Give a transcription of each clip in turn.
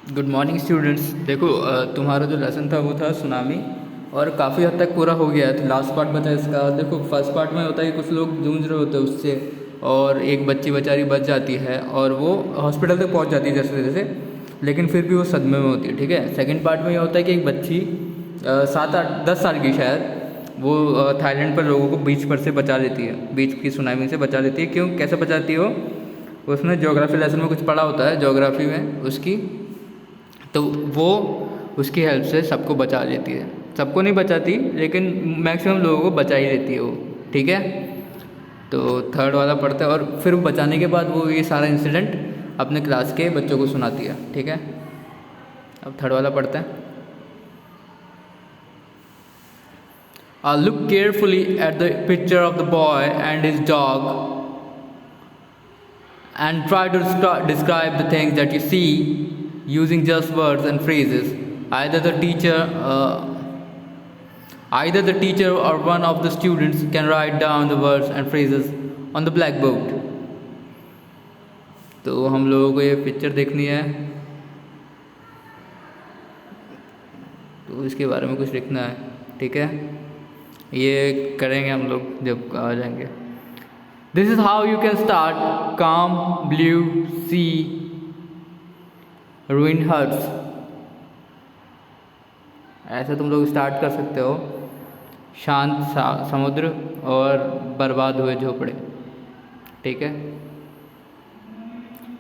Good morning students. देखो तुम्हारा जो लेसन था वो था सुनामी और काफ़ी हद तक पूरा हो गया है। तो लास्ट पार्ट बचा है इसका। देखो फर्स्ट पार्ट में होता है कि कुछ लोग जूझ रहे होते हैं उससे और एक बच्ची बेचारी बच जाती है और वो हॉस्पिटल तक पहुंच जाती है जैसे जैसे, लेकिन फिर भी वो सदमे में होती है। ठीक है। सेकंड पार्ट में ये होता है कि एक बच्ची 7-8-10 साल की शायद, वो थाईलैंड पर लोगों को बीच पर से बचा लेती है, बीच की सुनामी से बचा लेती है। क्यों, कैसे बचाती हो? उसने ज्योग्राफी लेसन में कुछ पढ़ा होता है, ज्योग्राफी में उसकी, तो वो उसकी हेल्प से सबको बचा लेती है। सबको नहीं बचाती लेकिन मैक्सिमम लोगों को बचा ही लेती है वो। ठीक है। तो थर्ड वाला पढ़ता है और फिर बचाने के बाद वो ये सारा इंसिडेंट अपने क्लास के बच्चों को सुनाती है। ठीक है। अब थर्ड वाला पढ़ते हैं। Look carefully at the picture of the boy and his dog and try to describe the things that you see using just words and phrases. Either the teacher, either the teacher or one of the students can write down the words and phrases on the blackboard. तो हम लोगों को ये picture देखनी है, तो इसके बारे में कुछ लिखना है। ठीक है। ये करेंगे हम लोग जब आ जाएंगे। This is how you can start calm blue sea ruined huts. ऐसे तुम लोग स्टार्ट कर सकते हो, शांत समुद्र और बर्बाद हुए झोपड़े। ठीक है।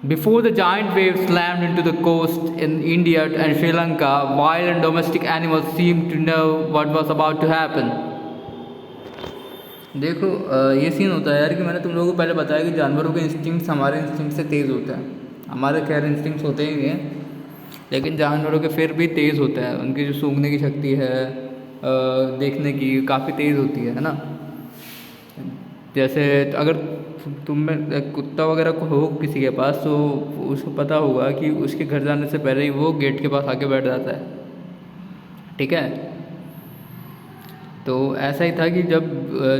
Before the giant waves slammed into the coast in India and Sri Lanka, wild and domestic animals seemed to know what was about to happen. देखो ये सीन होता है यार कि मैंने तुम लोगों को पहले बताया कि जानवरों के इंस्टिंक्ट्स हमारे इंस्टिंक्ट से तेज़ होता है। हमारे खैर इंस्टिंक्ट्स होते ही हैं, लेकिन जानवरों के फिर भी तेज़ होता है। उनकी जो सूंघने की शक्ति है, देखने की, काफ़ी तेज़ होती है ना। जैसे अगर तुम में कुत्ता वगैरह को हो किसी के पास, तो उसको पता होगा कि उसके घर जाने से पहले ही वो गेट के पास आके बैठ जाता है। ठीक है। तो ऐसा ही था कि जब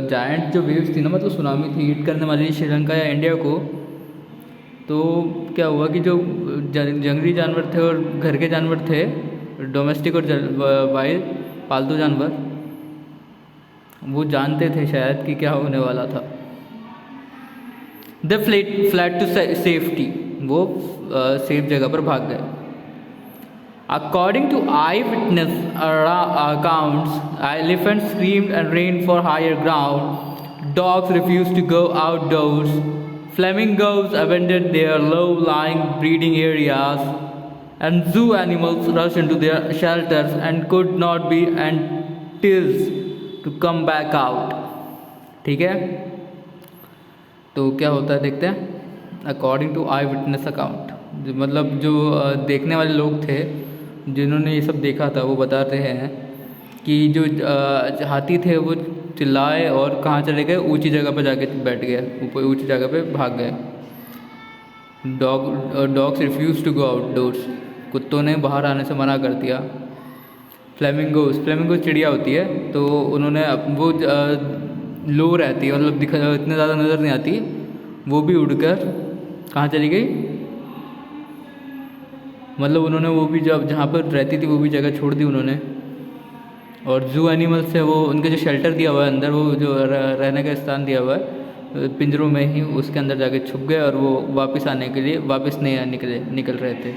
जायंट जो वेव्स थी ना, मतलब सुनामी थी, हिट करने वाली श्रीलंका या इंडिया को, तो क्या हुआ कि जो जंगली जानवर थे और घर के जानवर थे, डोमेस्टिक और वाइल्ड पालतू जानवर, वो जानते थे शायद कि क्या होने वाला था। दे फ्लैट टू सेफ्टी, वो सेफ जगह पर भाग गए। According to eyewitness accounts, elephants screamed and ran for higher ground. Dogs refused to go outdoors. Flamingos abandoned their low-lying breeding areas, and zoo animals rushed into their shelters and could not be enticed to come back out. ठीक है। तो क्या होता है देखते हैं। According to eye witness account, मतलब जो देखने वाले लोग थे जिन्होंने ये सब देखा था, वो बताते हैं कि जो हाथी थे वो चिल्लाए और कहाँ चले गए, ऊंची जगह पर जाके बैठ गए, ऊपर ऊंची जगह पे भाग गए। Dogs refuse to go outdoors, कुत्तों ने बाहर आने से मना कर दिया। फ्लेमिंगोज चिड़िया होती है, तो उन्होंने वो लो रहती है, मतलब इतने ज़्यादा नज़र नहीं आती, वो भी उड़कर कहाँ चली गई, मतलब उन्होंने वो भी जहाँ पर रहती थी वो भी जगह छोड़ दी उन्होंने। और जू एनिमल्स है, वो उनके जो शेल्टर दिया हुआ है अंदर, वो जो रहने का स्थान दिया हुआ है पिंजरों में ही, उसके अंदर जाके छुप गए और वो वापस आने के लिए वापस नहीं निकल रहे थे।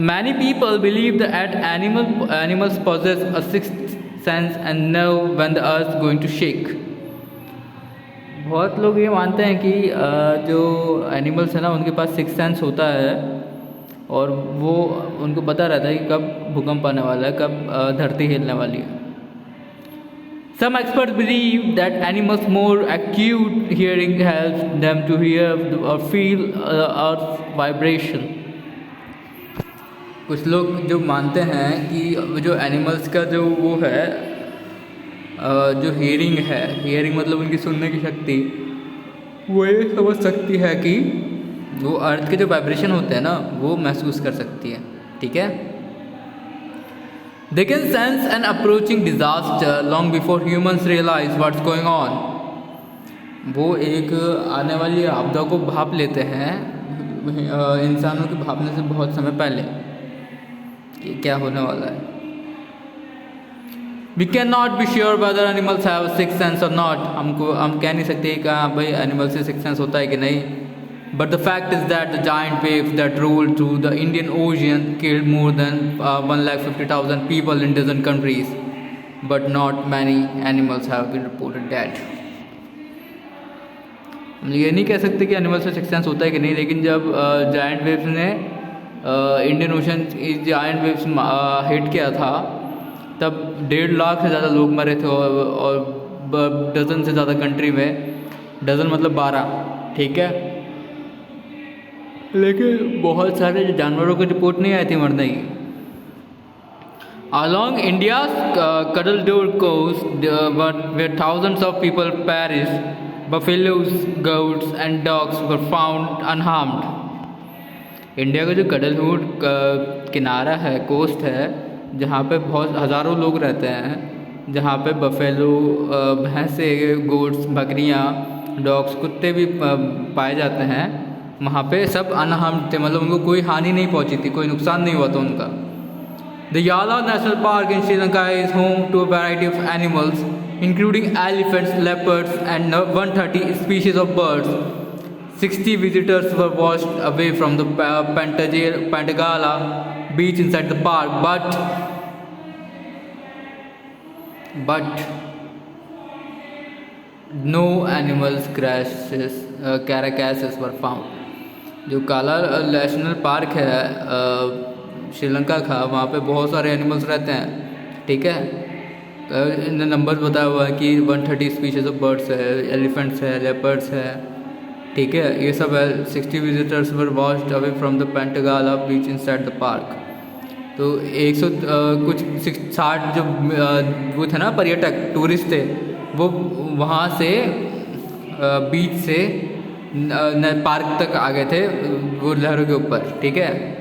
Many people believe that animals possess a sixth sense and know when the earth is going to shake. बहुत लोग ये मानते हैं कि जो एनिमल्स है ना, उनके पास सिक्स सेंस होता है और वो उनको पता रहता है कि कब भूकंप आने वाला है, कब धरती हिलने वाली है। Some experts believe that animals' more acute hearing helps them to hear or feel earth's vibration. कुछ लोग जो मानते हैं कि जो एनिमल्स का जो वो है, जो हियरिंग मतलब उनकी सुनने की शक्ति, वो ये समझ सकती है कि वो अर्थ के जो वाइब्रेशन होते हैं ना, वो महसूस कर सकती है। ठीक है। They can sense an approaching disaster long before humans realize what's going on. वो एक आने वाली आपदा को भाप लेते हैं इंसानों के भावने से बहुत समय पहले कि क्या होने वाला है। We cannot be sure whether animals have sixth sense or not. हम कह नहीं सकते कि हाँ भाई एनिमल से सिक्स सेंस होता है कि नहीं। But the fact is that the giant waves that rolled through the Indian Ocean killed more than 150,000 people in dozen countries. But not many animals have been reported dead. हम ये नहीं कह सकते कि एनिमल से सिक्स सेंस होता है कि नहीं, लेकिन जब जायंट वेव्स ने Indian ocean giant waves hit किया था तब 1.5 लाख से ज़्यादा लोग मरे थे और डज़न से ज़्यादा कंट्री में, डज़न मतलब 12, ठीक है। लेकिन बहुत सारे जानवरों की रिपोर्ट नहीं आई थी मरने की। Along India's Cuddledore coast, where thousands of people perished, buffaloes, goats and dogs were found unharmed. India का जो कडलहुड किनारा है, कोस्ट है, जहाँ पे बहुत हज़ारों लोग रहते हैं, जहाँ पे बफेलो, भैंसे, गोट्स, बकरियाँ, डॉग्स, कुत्ते भी पाए जाते हैं, वहाँ पे सब अनहार्म्ड थे, मतलब उनको कोई हानि नहीं पहुँची थी, कोई नुकसान नहीं हुआ था उनका। The Yala National Park in Sri Lanka is home to a variety of animals, including elephants, leopards, and 130 species of birds. 60 visitors were washed away from the Pantagala beach inside the park, but no animals carcasses were found. जो काला national park है श्रीलंका का, वहाँ पे बहुत सारे animals रहते हैं, ठीक है। नंबर्स बताया हुआ है कि 130 स्पीशीज ऑफ बर्ड्स है, एलिफेंट्स है, लेपर्ड्स है, ठीक है, ये सब है। 60 visitors were washed away from the Patanangala beach inside the park. तो 60 जो वो थे ना पर्यटक, टूरिस्ट थे, वो वहाँ से बीच से पार्क तक आ गए थे वो लहरों के ऊपर, ठीक है।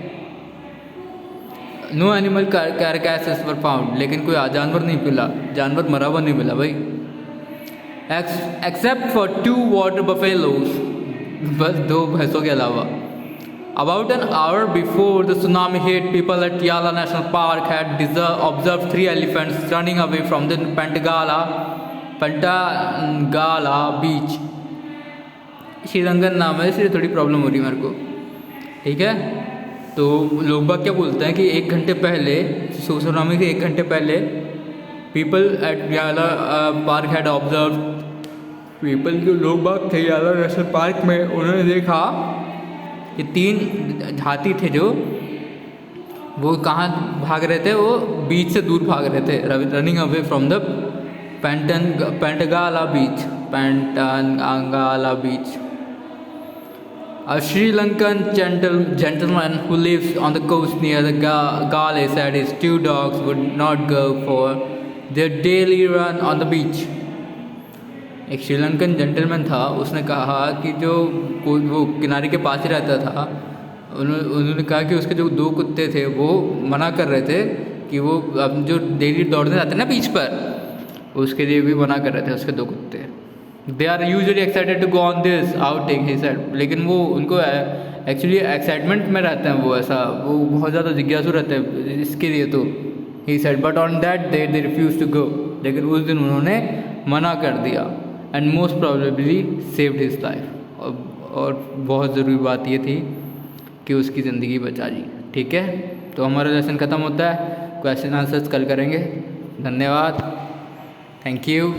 नो एनिमल कैरकैसेस वर फाउंड, लेकिन कोई जानवर नहीं मिला, जानवर मरा हुआ नहीं मिला भाई। एक्सेप्ट फॉर 2 वाटर बफेलोज, बस 2 भैंसों के अलावा। About an hour before the tsunami hit, people at Yala National Park had observed 3 elephants running away from the Pantagala beach. Sri Lankan नाम है इसलिए थोड़ी प्रॉब्लम हो रही है मेरे को, ठीक है। तो लोग बाग क्या बोलते हैं कि 1 घंटे पहले, सुनामी के 1 घंटे पहले, पीपल एट याला पार्क हैड ऑब्जर्व, पीपल जो लोग बाग थे याला नेशनल पार्क में, उन्होंने देखा कि 3 हाथी थे जो वो कहाँ भाग रहे थे, वो बीच से दूर भाग रहे थे, running away from the Patanangala beach. A Sri Lankan gentleman who lives on the coast near the Gale said his 2 dogs would not go for their daily run on the beach. एक श्रीलंकन जेंटलमैन था, उसने कहा कि जो वो किनारे के पास ही रहता था, उन्होंने कहा कि उसके जो 2 कुत्ते थे वो मना कर रहे थे कि वो अब जो डेली दौड़ने जाते हैं ना बीच पर, उसके लिए भी मना कर रहे थे उसके 2 कुत्ते। They are usually excited to go on this outing, he said. लेकिन वो उनको एक्चुअली एक्साइटमेंट में रहते हैं, वो ऐसा वो बहुत ज़्यादा जिज्ञासु रहते हैं इसके लिए। तो he said but on that day they refused to go, लेकिन उस दिन उन्होंने मना कर दिया। and most probably saved his life, और बहुत ज़रूरी बात ये थी कि उसकी ज़िंदगी बचा ली, ठीक है। तो हमारा लेसन ख़त्म होता है, क्वेश्चन आंसर्स कल करेंगे। धन्यवाद, थैंक यू।